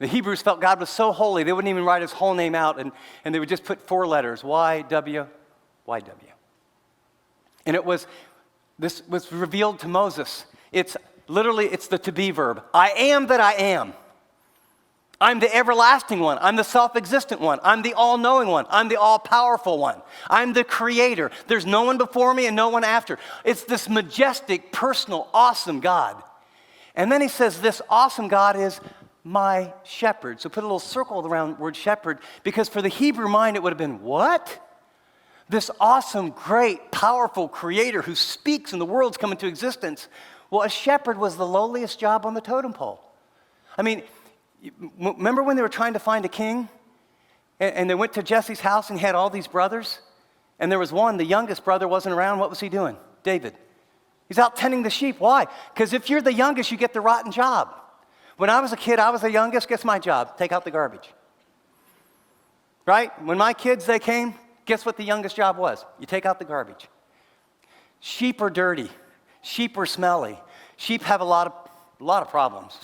The Hebrews felt God was so holy, they wouldn't even write his whole name out, and they would just put 4 letters, Y-W, Y-W. And this was revealed to Moses. It's the to be verb. I am that I am. I'm the everlasting one. I'm the self-existent one. I'm the all-knowing one. I'm the all-powerful one. I'm the creator. There's no one before me and no one after. It's this majestic, personal, awesome God. And then he says this awesome God is my shepherd. So put a little circle around the word shepherd, because for the Hebrew mind it would have been, what? This awesome, great, powerful creator who speaks and the world's come into existence. Well, a shepherd was the lowliest job on the totem pole. I mean, remember when they were trying to find a king? And they went to Jesse's house and he had all these brothers? And there was one, the youngest brother wasn't around. What was he doing? David. He's out tending the sheep. Why? Because if you're the youngest, you get the rotten job. When I was a kid, I was the youngest. Guess my job? Take out the garbage. Right? When my kids, they came, guess what the youngest job was? You take out the garbage. Sheep are dirty. Sheep are smelly. Sheep have a lot of problems.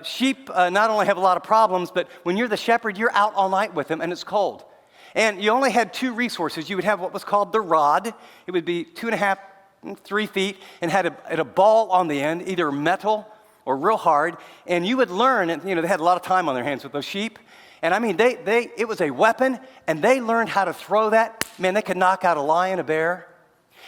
Sheep not only have a lot of problems, but when you're the shepherd, you're out all night with them, and it's cold. And you only had 2 resources. You would have what was called the rod. It would be 2.5, 3 feet, and had a ball on the end, either metal or real hard. And you would learn, and they had a lot of time on their hands with those sheep. And I mean, it was a weapon, and they learned how to throw that. Man, they could knock out a lion, a bear.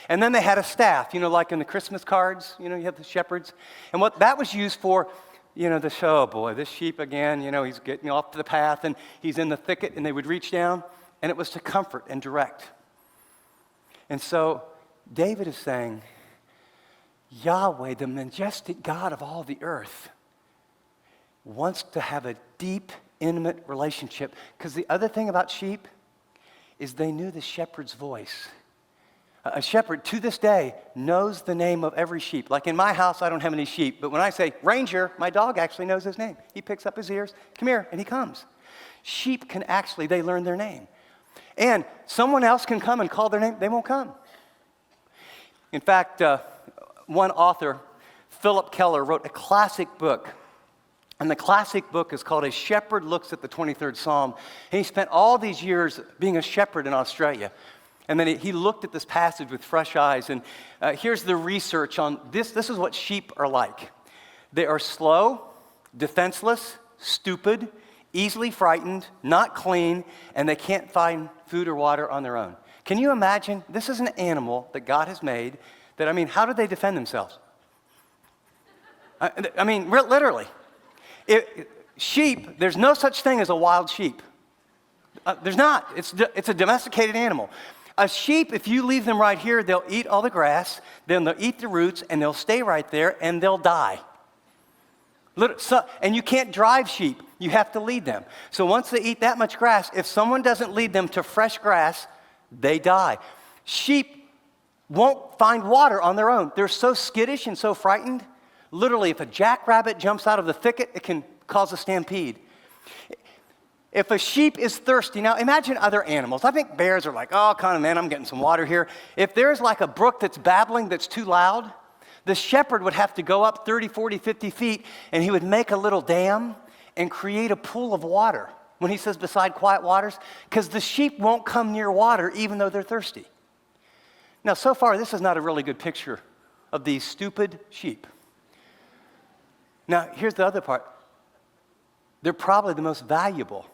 And then they had a staff, like in the Christmas cards, you have the shepherds. And what that was used for, the show, oh boy, this sheep again, he's getting off the path and he's in the thicket, and they would reach down, and it was to comfort and direct. And so David is saying, Yahweh, the majestic God of all the earth, wants to have a deep, intimate relationship. Because the other thing about sheep is they knew the shepherd's voice. A shepherd, to this day, knows the name of every sheep. Like in my house, I don't have any sheep, but when I say, Ranger, my dog actually knows his name. He picks up his ears, come here, and he comes. Sheep can actually, they learn their name. And someone else can come and call their name, they won't come. In fact, one author, Philip Keller, wrote a classic book. And the classic book is called A Shepherd Looks at the 23rd Psalm. And he spent all these years being a shepherd in Australia. And then he looked at this passage with fresh eyes. And here's the research on this. This is what sheep are like. They are slow, defenseless, stupid, easily frightened, not clean, and they can't find food or water on their own. Can you imagine? This is an animal that God has made that, how do they defend themselves? Literally. Sheep, there's no such thing as a wild sheep. There's not. It's a domesticated animal. A sheep, if you leave them right here, they'll eat all the grass, then they'll eat the roots, and they'll stay right there, and they'll die. And you can't drive sheep. You have to lead them. So once they eat that much grass, if someone doesn't lead them to fresh grass, they die. Sheep won't find water on their own. They're so skittish and so frightened. Literally, if a jackrabbit jumps out of the thicket, it can cause a stampede. If a sheep is thirsty, now imagine other animals. I think bears are like, oh, kind of, man, I'm getting some water here. If there's like a brook that's babbling that's too loud, the shepherd would have to go up 30, 40, 50 feet, and he would make a little dam and create a pool of water. When he says beside quiet waters, because the sheep won't come near water even though they're thirsty. Now, so far, this is not a really good picture of these stupid sheep. Now, here's the other part. They're probably the most valuable,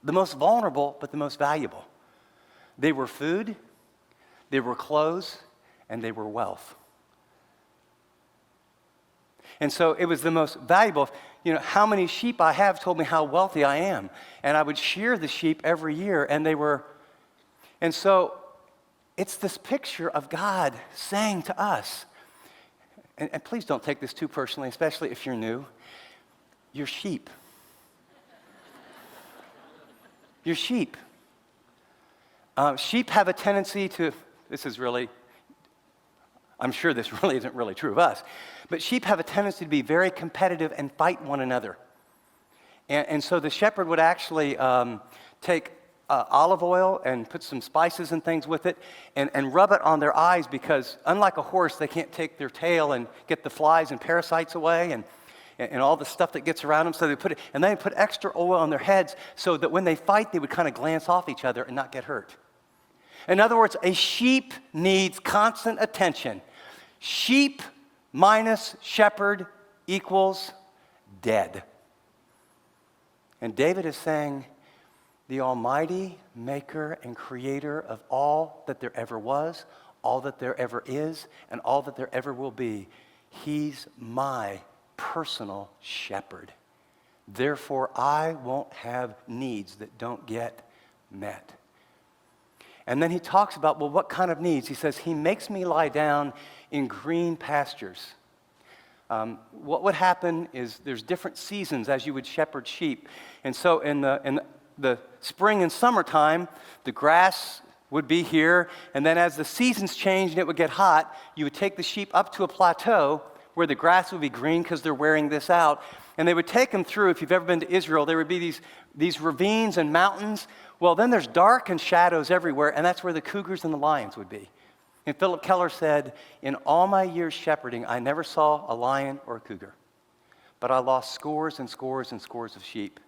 the most vulnerable, but the most valuable. They were food, they were clothes, and they were wealth. And so it was the most valuable. How many sheep I have told me how wealthy I am. And I would shear the sheep every year, and they were. And so it's this picture of God saying to us, and please don't take this too personally, especially if you're new, you're sheep. You're sheep. Sheep have a tendency to, I'm sure this really isn't really true of us, but sheep have a tendency to be very competitive and fight one another. And so the shepherd would actually take olive oil and put some spices and things with it and rub it on their eyes, because unlike a horse, they can't take their tail and get the flies and parasites away. and all the stuff that gets around them. So they put it, and then they put extra oil on their heads so that when they fight, they would kind of glance off each other and not get hurt. In other words, a sheep needs constant attention. Sheep minus shepherd equals dead. And David is saying, the almighty maker and creator of all that there ever was, all that there ever is, and all that there ever will be, he's my personal shepherd. Therefore, I won't have needs that don't get met. And then he talks about, well, what kind of needs? He says, he makes me lie down in green pastures. What would happen is there's different seasons as you would shepherd sheep. And so in the spring and summertime, the grass would be here. And then as the seasons changed and it would get hot, you would take the sheep up to a plateau where the grass would be green because they're wearing this out. And they would take them through, if you've ever been to Israel, there would be these ravines and mountains. Well, then there's dark and shadows everywhere, and that's where the cougars and the lions would be. And Philip Keller said, in all my years shepherding, I never saw a lion or a cougar. But I lost scores and scores and scores of sheep.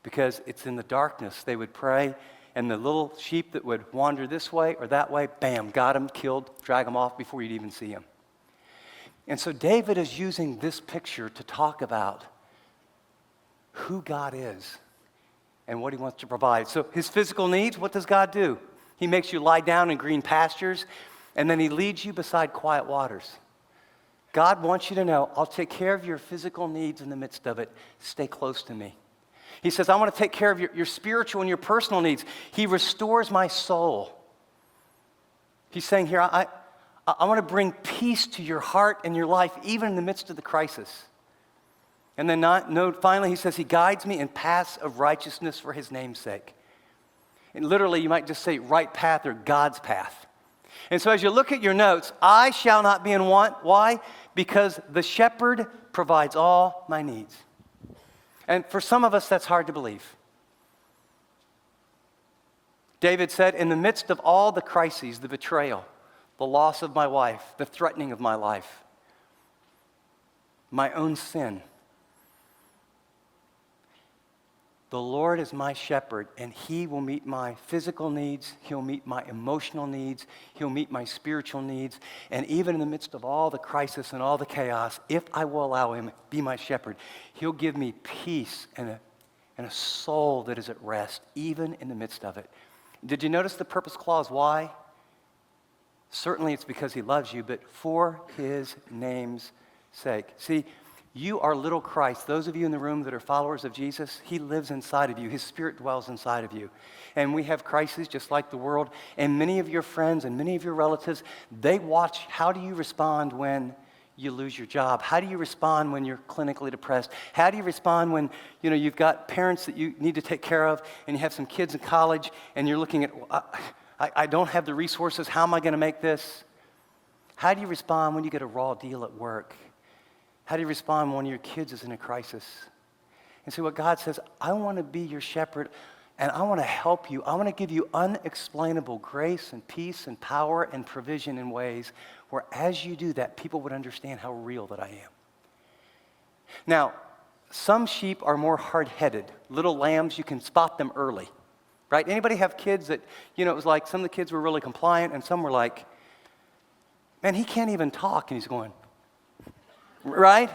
Because it's in the darkness they would pray, and the little sheep that would wander this way or that way, bam, got them, killed, drag them off before you'd even see them. And so David is using this picture to talk about who God is and what he wants to provide. So his physical needs, what does God do? He makes you lie down in green pastures, and then he leads you beside quiet waters. God wants you to know, I'll take care of your physical needs in the midst of it. Stay close to me. He says, I want to take care of your spiritual and your personal needs. He restores my soul. He's saying here, I want to bring peace to your heart and your life, even in the midst of the crisis. And then finally, he says, he guides me in paths of righteousness for his name's sake. And literally, you might just say right path or God's path. And so as you look at your notes, I shall not be in want. Why? Because the shepherd provides all my needs. And for some of us, that's hard to believe. David said, in the midst of all the crises, the betrayal, the loss of my wife, the threatening of my life, my own sin, the Lord is my shepherd, and he will meet my physical needs, he'll meet my emotional needs, he'll meet my spiritual needs, and even in the midst of all the crisis and all the chaos, if I will allow him to be my shepherd, he'll give me peace and a soul that is at rest, even in the midst of it. Did you notice the purpose clause? Why? Certainly it's because he loves you, but for his name's sake. See, you are little Christ. Those of you in the room that are followers of Jesus, he lives inside of you. His spirit dwells inside of you. And we have crises just like the world. And many of your friends and many of your relatives, they watch how do you respond when you lose your job? How do you respond when you're clinically depressed? How do you respond when you've got parents that you need to take care of and you have some kids in college and you're looking at, I don't have the resources. How am I going to make this? How do you respond when you get a raw deal at work? How do you respond when one of your kids is in a crisis? And see what God says, I want to be your shepherd, and I want to help you. I want to give you unexplainable grace and peace and power and provision in ways where as you do that, people would understand how real that I am. Now, some sheep are more hard-headed. Little lambs, you can spot them early, right? Anybody have kids that, it was like some of the kids were really compliant and some were like, man, he can't even talk, and he's going, right?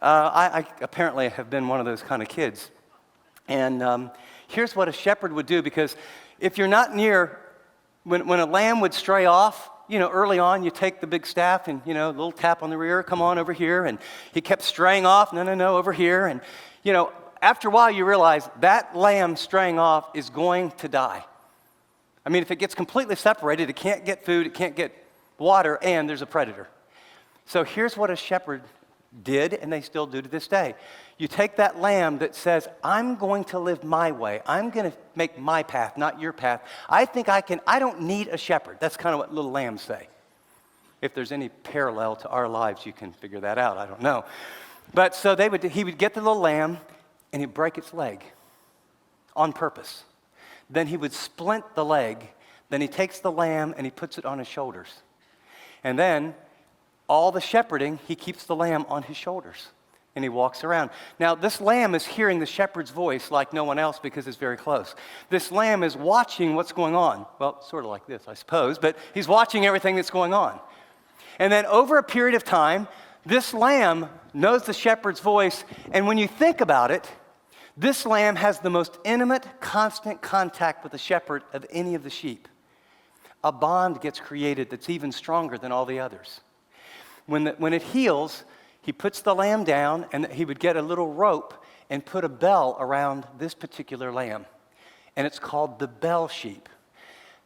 I apparently have been one of those kind of kids. And here's what a shepherd would do, because if you're not near, when a lamb would stray off, early on, you take the big staff and, a little tap on the rear, come on over here. And he kept straying off, no, over here. And, after a while, you realize that lamb straying off is going to die. I mean, if it gets completely separated, it can't get food, it can't get water, and there's a predator. So here's what a shepherd did, and they still do to this day. You take that lamb that says, I'm going to live my way. I'm going to make my path, not your path. I think I don't need a shepherd. That's kind of what little lambs say. If there's any parallel to our lives, you can figure that out. I don't know. But so he would get the little lamb, and he'd break its leg on purpose. Then he would splint the leg. Then he takes the lamb, and he puts it on his shoulders. And then all the shepherding, he keeps the lamb on his shoulders. And he walks around. Now, this lamb is hearing the shepherd's voice like no one else because it's very close. This lamb is watching what's going on. Well, sort of like this, I suppose, but he's watching everything that's going on. And then over a period of time, this lamb knows the shepherd's voice, and when you think about it, this lamb has the most intimate, constant contact with the shepherd of any of the sheep. A bond gets created that's even stronger than all the others. When it heals, he puts the lamb down, and he would get a little rope and put a bell around this particular lamb. And it's called the bell sheep.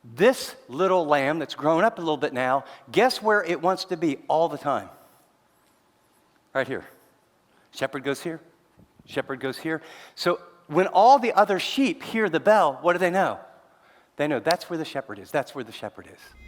This little lamb that's grown up a little bit now, guess where it wants to be all the time? Right here. Shepherd goes here. Shepherd goes here. So when all the other sheep hear the bell, what do they know? They know that's where the shepherd is. That's where the shepherd is.